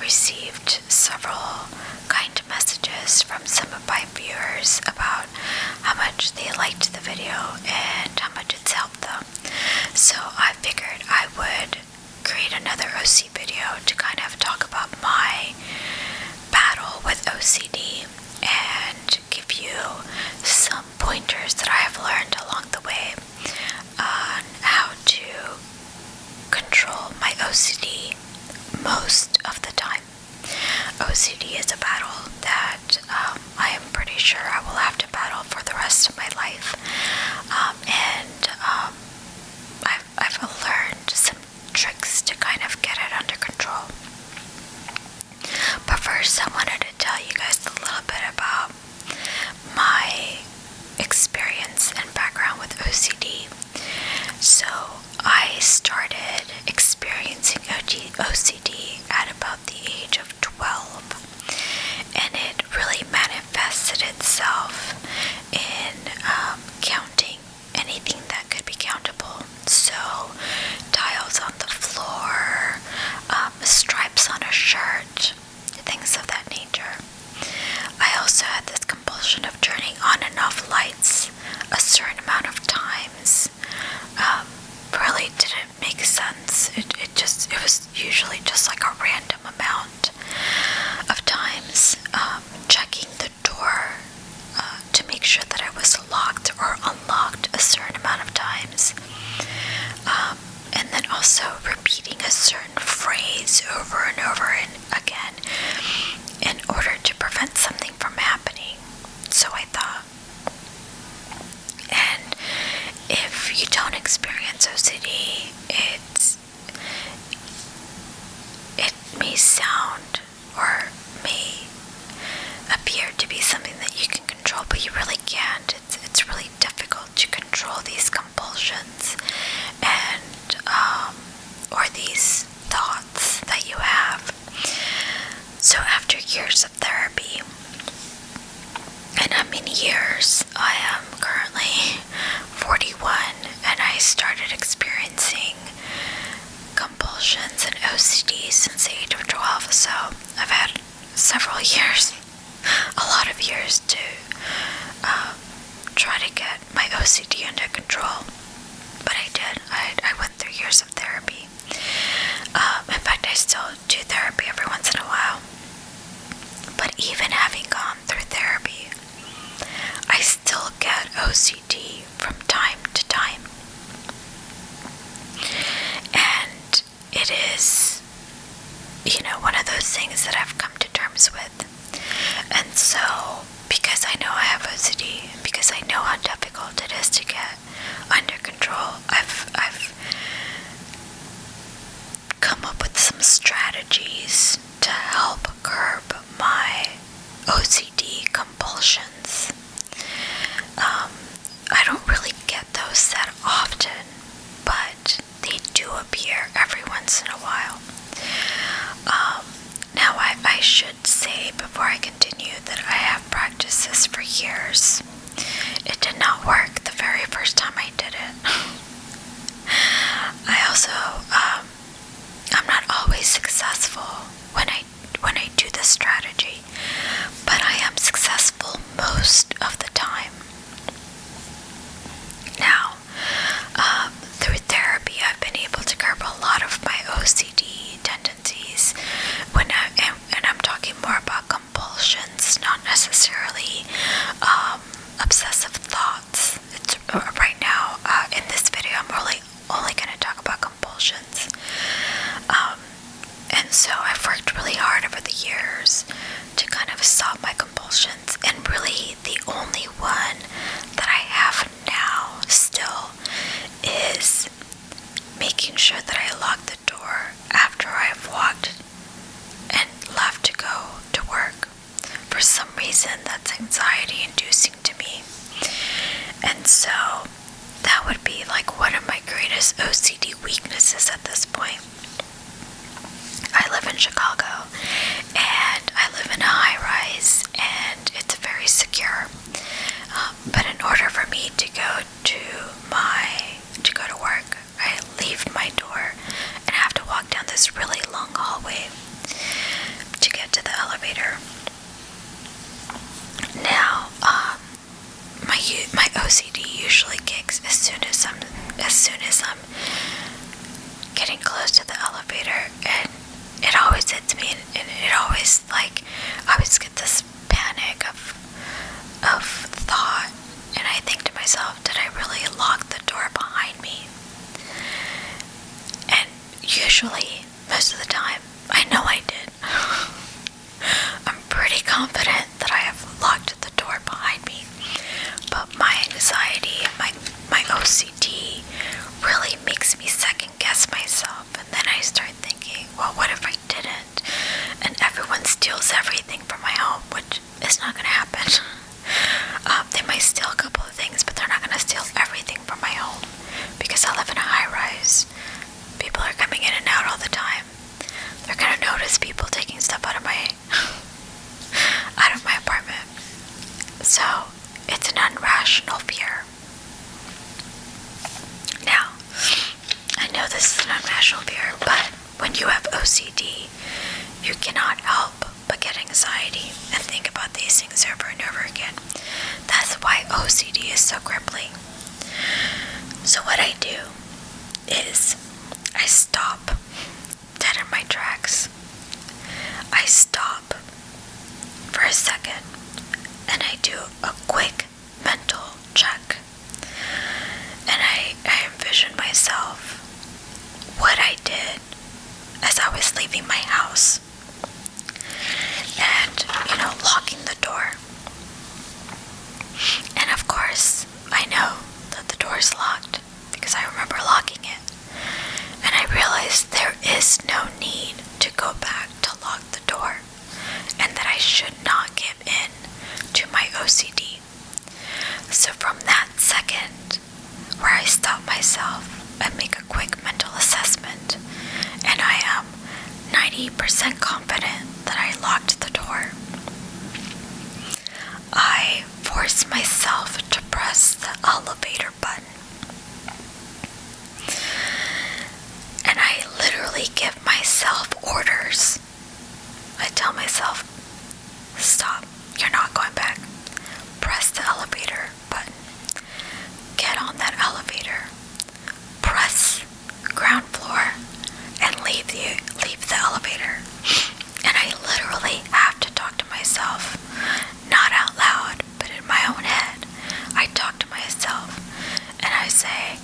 received several kind messages from some of my viewers about how much they liked the video and how much it's helped them. So I figured I would create another OC video to kind of talk about my battle with OCD and give you some pointers that I have learned along the way on how to control my OCD most of the time. OCD is a battle that I am pretty sure I will have to battle for the rest of my life, and I've learned some tricks to kind of get it under control. But first, I wanted to tell you guys a little bit about my experience and background with OCD. So I started experiencing OCD at about the age of 12, and it really manifested itself in counting anything that could be countable. So tiles on the floor, stripes on a shirt, things of that nature. I also had this compulsion of turning on and off lights a certain amount of times. Really didn't make sense. It was usually just like a random amount of times. Checking the door to make sure that it was locked or unlocked a certain amount of times. And then also repeating a certain phrase over and over and again in order to prevent something from happening. So I thought. And if you don't experience OCD, it may sound or may appear to be something that you can control, but you really can't. It's really difficult to control these compulsions and or these thoughts that you have. So after years of therapy, and how many years, I am currently 41, and I started experiencing compulsions and OCD since the age of 12, so I've had several years, a lot of years to try to get my OCD under control. But I did. I went through years of therapy. In fact, I still do therapy every once in a while. But even having gone through therapy, I still get OCD from time to time. And it is, one of those things that I've come to terms with. And so, because I know I have OCD, because I know how difficult it is to get under control, I've come up with some strategies to help curb my OCD compulsions. I don't really get those that often, but they do appear every once in a while. Now I should say before I continue that I have practiced this for years. It did not work the very first time I did it. I also, I'm not always successful when I do this strategy, but I am successful most of the time. Now, through therapy, I've been able to curb a lot of my OCD tendencies, and I'm talking more about compulsions, not necessarily obsessive thoughts. Right now, in this video, I'm really only going to talk about compulsions. And so I've worked really hard over the years to kind of stop my compulsions, and really the only one that I have now still is making sure that I lock the door after I've walked and left to go to work. For some reason, that's anxiety inducing to me. And so that would be like one of my greatest OCD weaknesses at this point. I live in Chicago, and I live in a high-rise, and it's very secure. But in order for me to go to work, I leave my door and have to walk down this really long hallway. usually kicks as soon as I'm getting close to the elevator, and it always hits me, and it always, like, I always get this panic of thought, and I think to myself, did I really lock the door behind me? And usually, most of the time, I know I did. I'm pretty confident that I have locked the door behind me, but my anxiety and my OCD really makes me second guess myself, and then I start thinking, well, what if I didn't? And everyone steals everything from my home, which is not going to happen. They might steal a couple of things, but they're not going to steal everything from my home, because I live in a high-rise. People are coming in and out all the time. They're going to notice people taking stuff out of my apartment. So, it's an irrational fear. Now, I know this is an irrational fear, but when you have OCD, you cannot help but get anxiety and think about these things over and over again. That's why OCD is so crippling. So what I do is I stop dead in my tracks. I stop for a second and I do a quick mental check. And I envision myself what I did as I was leaving my house. And, locking the door. And of course, I know that the door is locked because I remember locking it. And I realized there is no need to go back to lock the door, and that I should not give in to my OCD. So from that second where I stop myself and make a quick mental assessment, and I am 90% confident that I locked the door, I force myself to press the elevator button. And I literally give myself orders. I tell myself, stop, you're not going back. Press the elevator button. Get on that elevator. Press ground floor and leave the elevator. And I literally have to talk to myself, not out loud, but in my own head. I talk to myself and I say,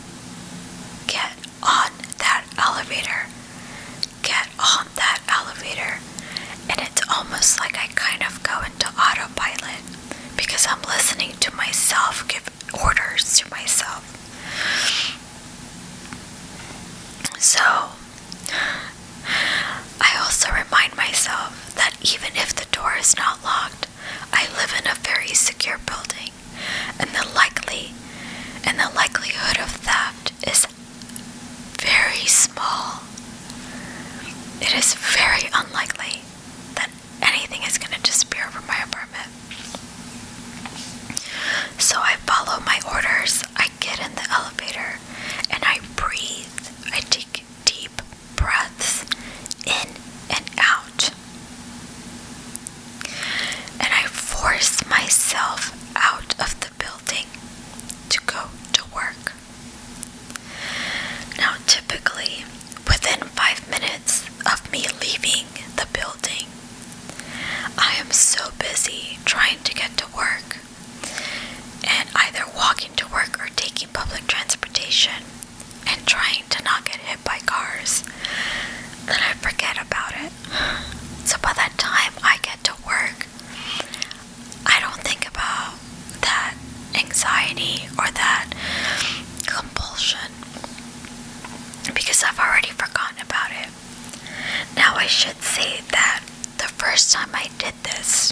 get on that elevator. Get on that elevator. And it's almost like I kind of go into autopilot because I'm listening to myself give orders to myself. So, I also remind myself that even if the door is not locked, I live in a very secure building, and the likelihood of theft is very small. It is very unlikely that anything is going to disappear from my apartment. So I follow my orders, I get in the elevator, and I breathe. I take deep breaths in and out. And I force myself out of the building to go to work. Now, typically, within 5 minutes of me leaving the building, I am so busy trying to get to work and either walking to work or taking public transportation and trying to not get hit by cars that I forget about it. So by that time I get to work, I don't think about that anxiety or that compulsion because I've already forgotten about it. Now I should say that the first time I did this,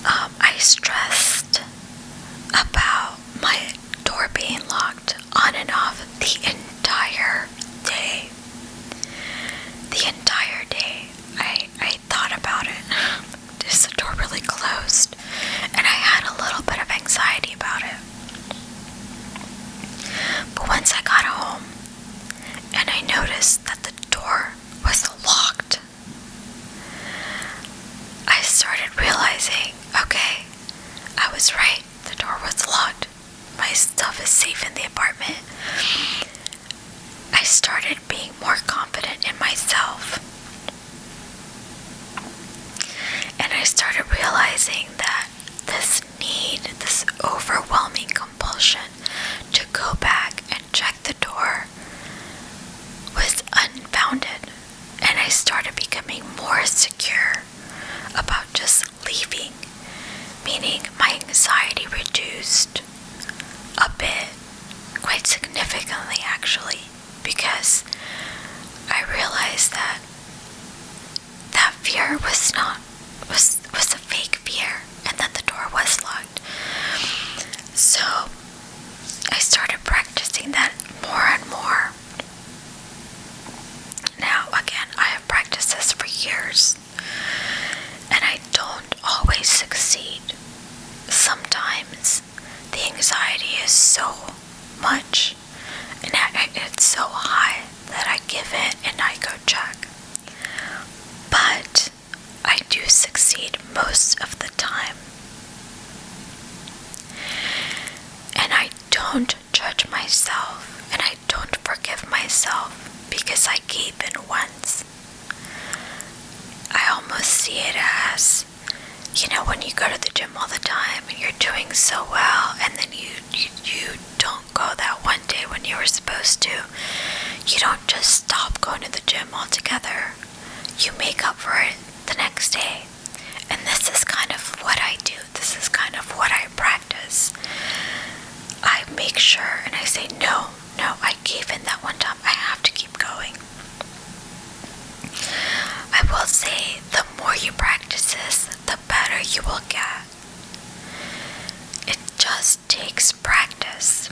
I stressed about my door being locked on and off the entire day. The entire day, I thought about it. Is the door really closed? And I had a little bit of anxiety about it. But once I got home, and I noticed that the door was locked, I started realizing, okay, more secure about just leaving, meaning my anxiety reduced a bit, quite significantly actually, because I realized that fear was a fake fear, and that the door was locked. So I started practicing that more and more. Now again, I have practiced this for years, and I don't always succeed. Sometimes the anxiety is so much, and it's so high that I give in and I go check. But I do succeed most of the time. And I don't judge myself, and I don't forgive myself because I gave in once. I almost see it as, when you go to the gym all the time and you're doing so well, and then you don't go that one day when you were supposed to. You don't just stop going to the gym altogether. You make up for it the next day. And this is kind of what I do. This is kind of what I practice. I make sure and I say, no, I gave in that one time. I have to keep going. I will say, the more you practice this, the better you will get. It just takes practice.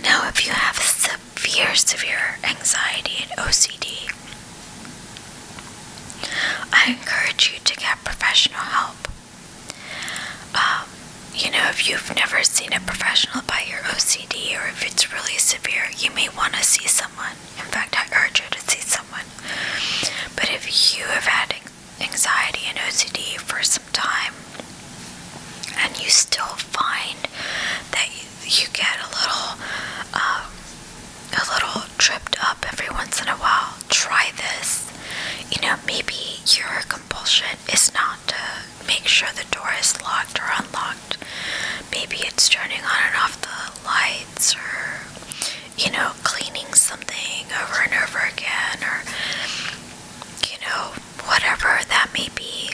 Now, if you have severe anxiety and OCD, I encourage you to get professional help. If you've never seen a professional about your OCD, or if it's really severe, you may want to see someone. In fact, I urge you to see someone. But if you have had anxiety and OCD for some time, and you still find that you get a little tripped up every once in a while, try this. Maybe your compulsion is not to make sure the door is locked or unlocked. Maybe it's turning on and off the lights, or cleaning something over and over again, or whatever that may be.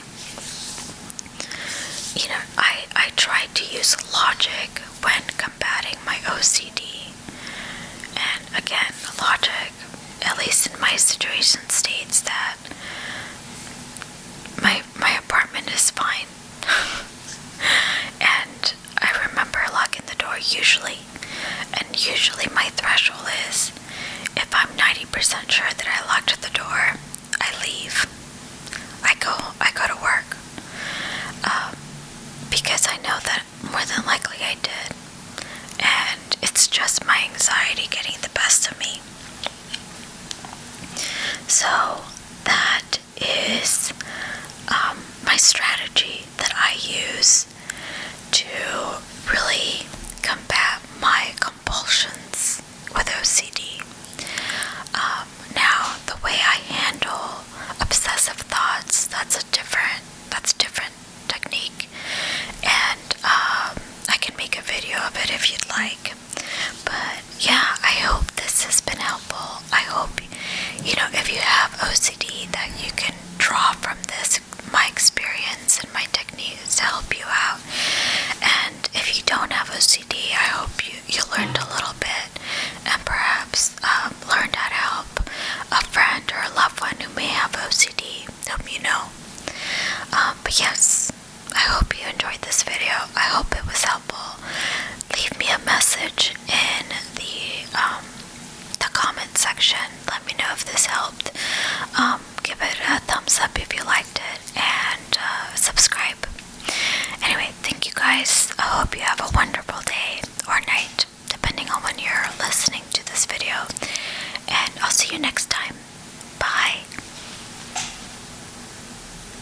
I try to use logic when combating my OCD. And again, logic, at least in my situation, states that my apartment is fine. And I remember locking the door usually. And usually my threshold is, if I'm 90% sure that I locked the door, I leave. I go to work. Because I know that more than likely I did. And it's just my anxiety getting the best of me. So that is my strategy that I use to really combat my compulsions with OCD. Now, the way I handle obsessive thoughts, that's different technique, and I can make a video of it if you'd like. But yeah, I hope this has been helpful. I hope if you have OCD, that you can draw from this, my experience and my techniques to help you out. And if you don't have OCD, I hope you learned a little bit, and perhaps learned how to help a friend or a loved one who may have OCD, whom you know. But yes, I hope you enjoyed this video. I hope it was helpful. Leave me a message in the comment section. Let me know if this helped. Give it a thumbs up if you liked it, and subscribe. Anyway, thank you guys. I hope you have a wonderful